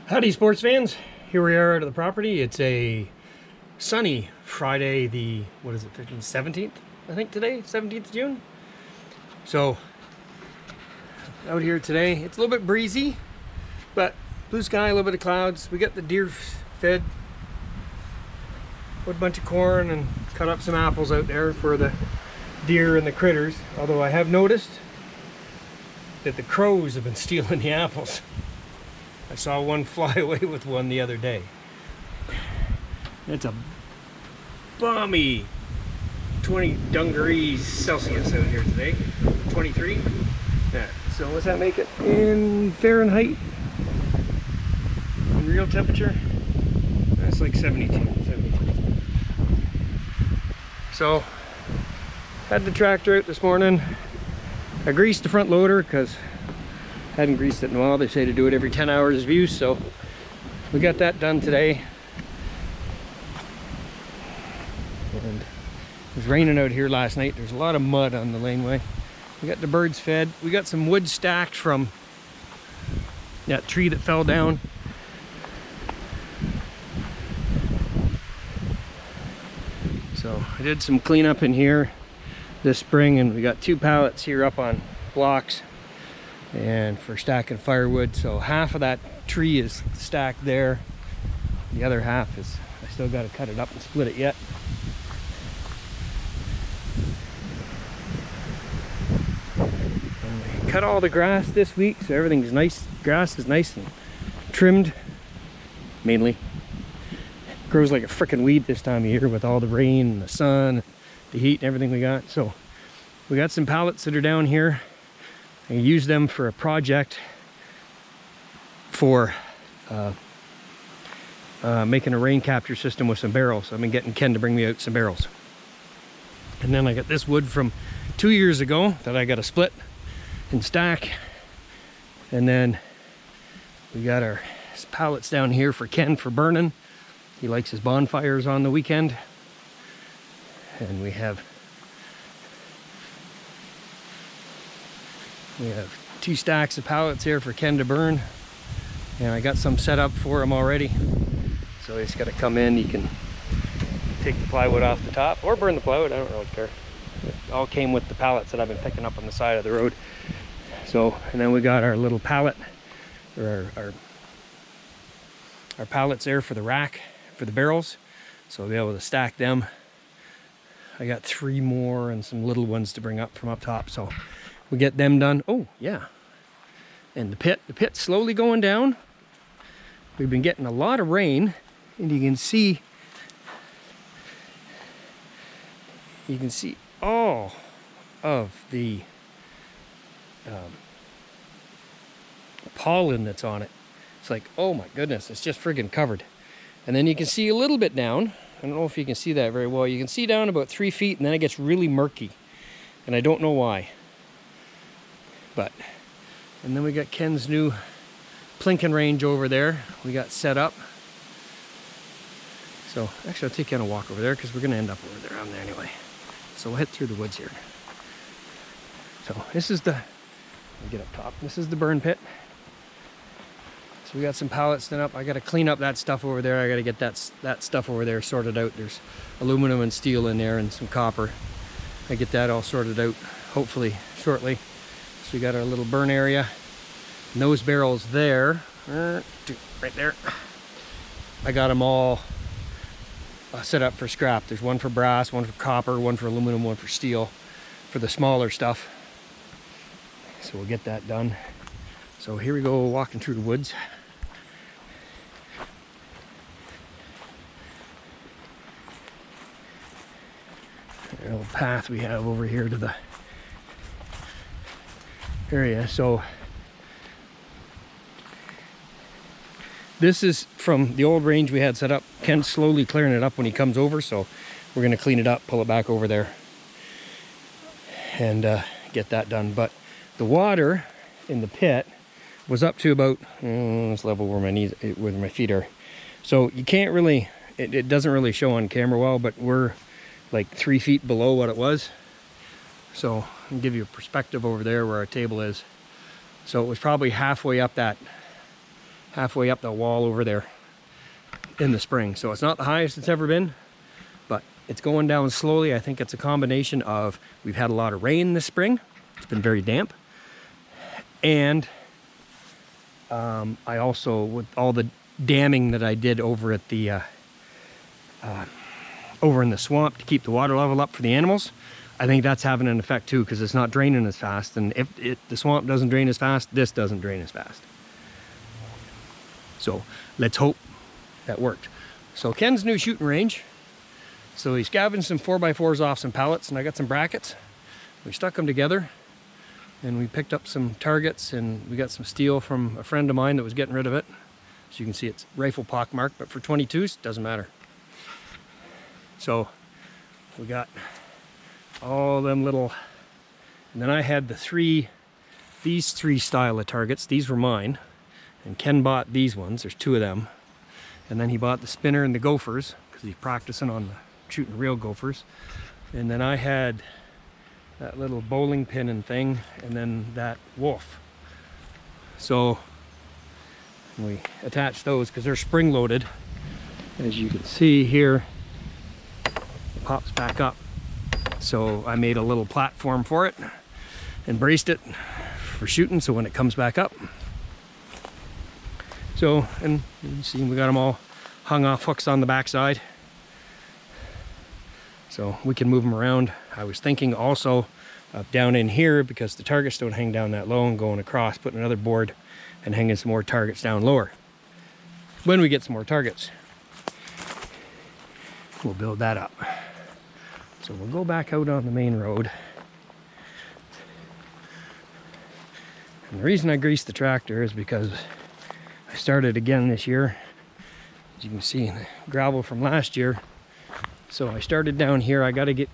Howdy sports fans, here we are at the property. It's a sunny Friday, the, what is it, 15th, 17th, I think today, 17th June. So, out here today, it's a little bit breezy, but blue sky, a little bit of clouds. We got the deer fed, put a bunch of corn and cut up some apples out there for the deer and the critters. Although I have noticed that the crows have been stealing the apples. I saw one fly away with one the other day. It's a balmy 20 degrees Celsius out here today. 23. Yeah. So what's that make it in Fahrenheit? In real temperature? That's like 72. So had the tractor out this morning. I greased the front loader because hadn't greased it in a while. They say to do it every 10 hours of use, so we got that done today. And it was raining out here last night. There's a lot of mud on the laneway. We got the birds fed. We got some wood stacked from that tree that fell down. So I did some cleanup in here this spring, and we got 2 pallets here up on blocks and for stacking firewood. So half of that tree is stacked there, the other half is, I still got to cut it up and split it yet. And we cut all the grass this week, so everything's nice. Grass is nice and trimmed, mainly. Grows like a freaking weed this time of year with all the rain and the sun, the heat and everything we got. So we got some pallets that are down here. I use them for a project for making a rain capture system with some barrels. I've been getting Ken to bring me out some barrels. And then I got this wood from 2 years ago that I got to split and stack. And then we got our pallets down here for Ken for burning. He likes his bonfires on the weekend. And we have 2 stacks of pallets here for Ken to burn, and I got some set up for him already. So he's got to come in. He can take the plywood off the top or burn the plywood, I don't really care. It all came with the pallets that I've been picking up on the side of the road. So, and then we got our little pallet, or our pallets there for the rack for the barrels, so we'll be able to stack them. I got 3 more and some little ones to bring up from up top, so we get them done. Oh yeah, and the pit's slowly going down. We've been getting a lot of rain, and you can see all of the pollen that's on it. It's like, oh my goodness, it's just friggin' covered. And then you can see a little bit down. I don't know if you can see that very well. You can see down about 3 feet, and then it gets really murky, and I don't know why. But, and then we got Ken's new plinking range over there. We got set up. So actually I'll take you on a walk over there because we're gonna end up over there on there anyway. So we'll head through the woods here. So this is the, let me get up top. This is the burn pit. So we got some pallets done up. I gotta clean up that stuff over there. I gotta get that stuff over there sorted out. There's aluminum and steel in there and some copper. I get that all sorted out hopefully shortly. So we got our little burn area, and those barrels there, right there, I got them all set up for scrap. There's one for brass, one for copper, one for aluminum, one for steel, for the smaller stuff. So we'll get that done. So here we go, walking through the woods. A little path we have over here to the area. So this is from the old range we had set up. Ken's slowly clearing it up when he comes over, so we're going to clean it up, pull it back over there, and get that done. But the water in the pit was up to about this level where my knees, where my feet are. So you can't really, it doesn't really show on camera well, but we're like 3 feet below what it was. So I'll give you a perspective over there where our table is. So it was probably halfway up that halfway up the wall over there in the spring. So it's not the highest it's ever been, but it's going down slowly. I think it's a combination of we've had a lot of rain this spring. It's been very damp. And I also, with all the damming that I did over at the over in the swamp to keep the water level up for the animals, I think that's having an effect too, because it's not draining as fast. And if the swamp doesn't drain as fast, this doesn't drain as fast. So let's hope that worked. So Ken's new shooting range. So he's scavenged some 4x4s off some pallets, and I got some brackets. We stuck them together, and we picked up some targets, and we got some steel from a friend of mine that was getting rid of it. So you can see it's rifle pockmarked, but for 22s, doesn't matter. So we got all them little, and then I had these three style of targets. These were mine, and Ken bought these ones. There's 2 of them, and then he bought the spinner and the gophers because he's practicing on shooting real gophers. And then I had that little bowling pin and thing, and then that wolf. So we attached those because they're spring loaded. As you can see here, it pops back up. So I made a little platform for it and braced it for shooting, so when it comes back up. So, and you see we got them all hung off hooks on the backside, so we can move them around. I was thinking also of down in here, because the targets don't hang down that low, and going across, putting another board and hanging some more targets down lower. When we get some more targets, we'll build that up. So we'll go back out on the main road. And the reason I greased the tractor is because I started again this year. As you can see, in the gravel from last year. So I started down here. I gotta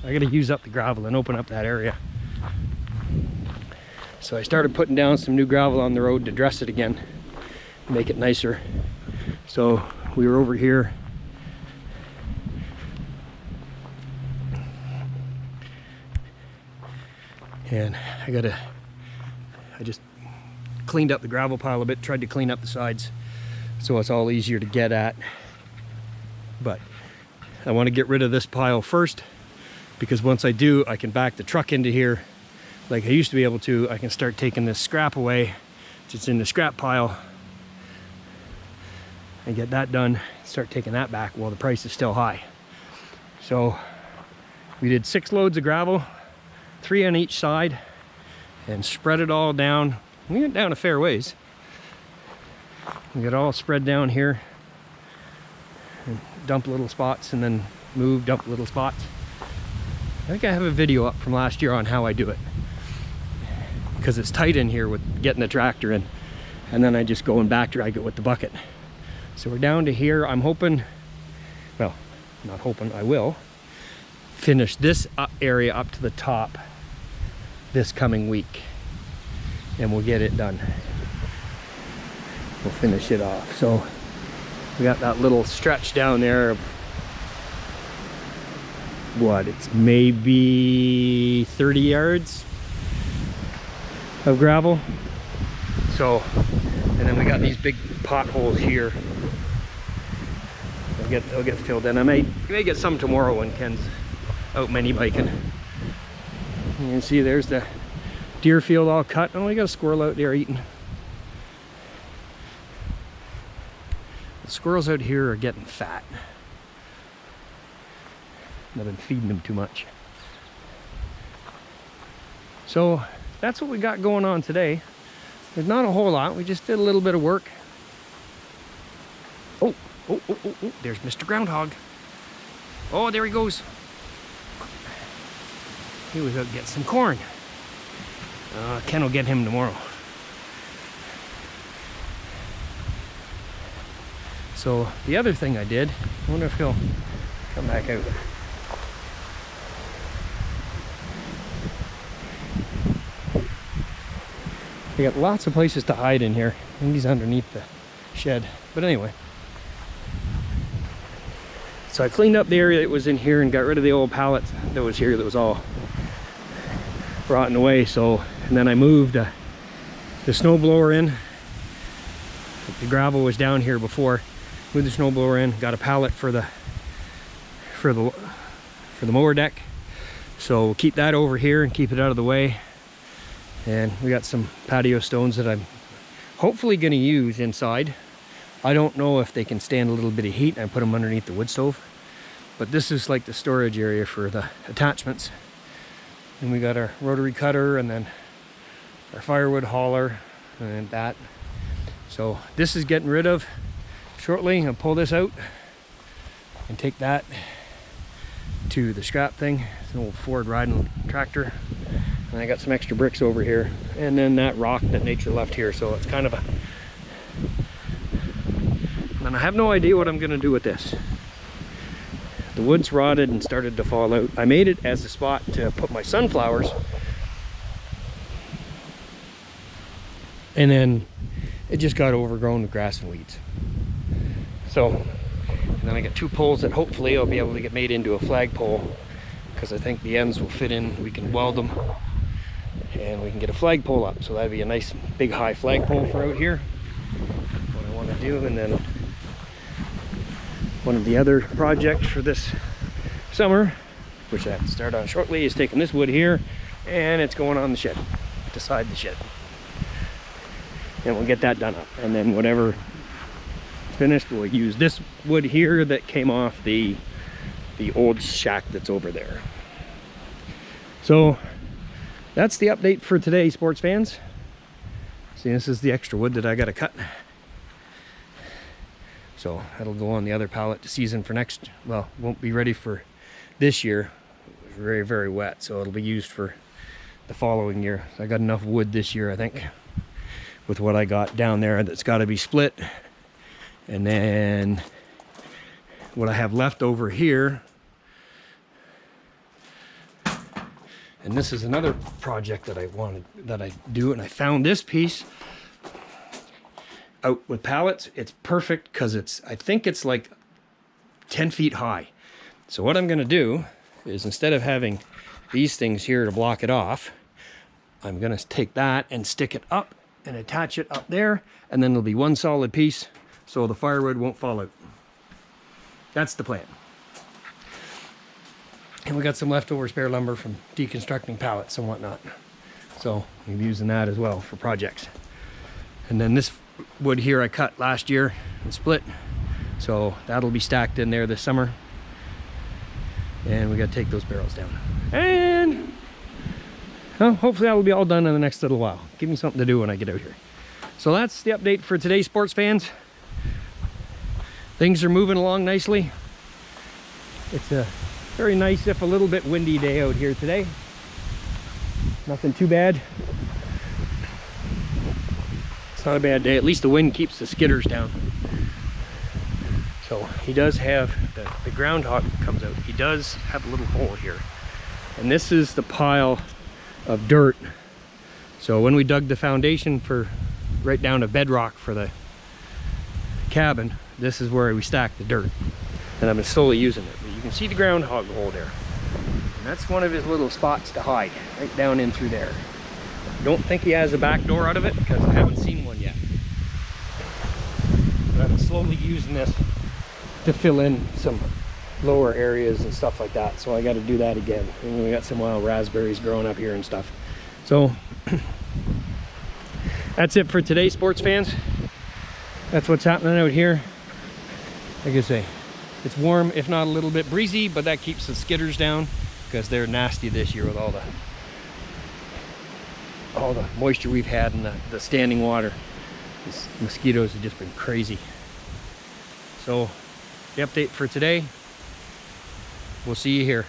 use up the gravel and open up that area. So I started putting down some new gravel on the road to dress it again, make it nicer. So we were over here. And I just cleaned up the gravel pile a bit, tried to clean up the sides so it's all easier to get at. But I want to get rid of this pile first, because once I do, I can back the truck into here like I used to be able to. I can start taking this scrap away. It's in the scrap pile, and get that done, start taking that back while the price is still high. So we did 6 loads of gravel, 3 on each side, and spread it all down. We went down a fair ways. We got all spread down here, and dump little spots, and then move, dump little spots. I think I have a video up from last year on how I do it, because it's tight in here with getting the tractor in, and then I just go and back drag it with the bucket. So we're down to here. I'm hoping, well, not hoping, I will finish this area up to the top this coming week, and we'll get it done. We'll finish it off. So we got that little stretch down there of what, it's maybe 30 yards of gravel. So, and then we got these big potholes here. They'll get filled in. I may get some tomorrow when Ken's out mini biking. You can see there's the deer field all cut. Oh, we got a squirrel out there eating. The squirrels out here are getting fat. I've been feeding them too much. So that's what we got going on today. There's not a whole lot. We just did a little bit of work. Oh, there's Mr. Groundhog. Oh, there he goes. He was out getting some corn. Ken will get him tomorrow. So the other thing I did, I wonder if he'll come back out. They got lots of places to hide in here. I think he's underneath the shed. But anyway. So I cleaned up the area that was in here and got rid of the old pallet that was here that was all rotten away. So, and then I moved the snowblower in The gravel was down here before. Moved the snowblower in, got a pallet for the mower deck. So we'll keep that over here and keep it out of the way. And we got some patio stones that I'm hopefully going to use inside. I don't know if they can stand a little bit of heat. I put them underneath the wood stove. But this is like the storage area for the attachments. And we got our rotary cutter and then our firewood hauler and that. So this is getting rid of shortly. I'll pull this out and take that to the scrap thing. It's an old Ford riding tractor. And I got some extra bricks over here. And then that rock that nature left here. So it's kind of a... And I have no idea what I'm going to do with this. The wood's rotted and started to fall out. I made it as a spot to put my sunflowers. And then it just got overgrown with grass and weeds. So, and then I got 2 poles that hopefully I'll be able to get made into a flagpole, because I think the ends will fit in. We can weld them and we can get a flagpole up. So that'd be a nice big high flagpole for out here. What I want to do. And then one of the other projects for this summer, which I have to start on shortly, is taking this wood here and it's going on the shed, beside the shed. And we'll get that done up. And then whatever finished, we'll use this wood here that came off the old shack that's over there. So that's the update for today, sports fans. See, this is the extra wood that I got to cut. So that'll go on the other pallet to season for next, well, won't be ready for this year. It's very, very wet, so it'll be used for the following year. I got enough wood this year, I think, with what I got down there that's got to be split. And then what I have left over here. And this is another project that I do, and I found this piece out with pallets. It's perfect because I think it's like 10 feet high. So what I'm going to do is, instead of having these things here to block it off, I'm going to take that and stick it up and attach it up there, and then it'll be one solid piece so the firewood won't fall out. That's the plan. And we got some leftover spare lumber from deconstructing pallets and whatnot. So we'll be using that as well for projects. And then this wood here I cut last year and split, so that'll be stacked in there this summer. And we got to take those barrels down, and well, hopefully that will be all done in the next little while. Give me something to do when I get out here. So that's the update for today, sports fans. Things are moving along nicely. It's a very nice, if a little bit windy, day out here today. Nothing too bad. Not a bad day. At least the wind keeps the skidders down. So he does have the groundhog comes out. He does have a little hole here, and this is the pile of dirt. So when we dug the foundation for right down to bedrock for the cabin, this is where we stacked the dirt, and I've been slowly using it. But you can see the groundhog hole there, and that's one of his little spots to hide, right down in through there. Don't think he has a back door out of it because I haven't seen one yet. But I'm slowly using this to fill in some lower areas and stuff like that. So I got to do that again. And we got some wild raspberries growing up here and stuff. So that's it for today, sports fans. That's what's happening out here. Like I say, it's warm, if not a little bit breezy, but that keeps the skidders down because they're nasty this year with all the moisture we've had in the standing water. These mosquitoes have just been crazy. So the update for today, we'll see you here.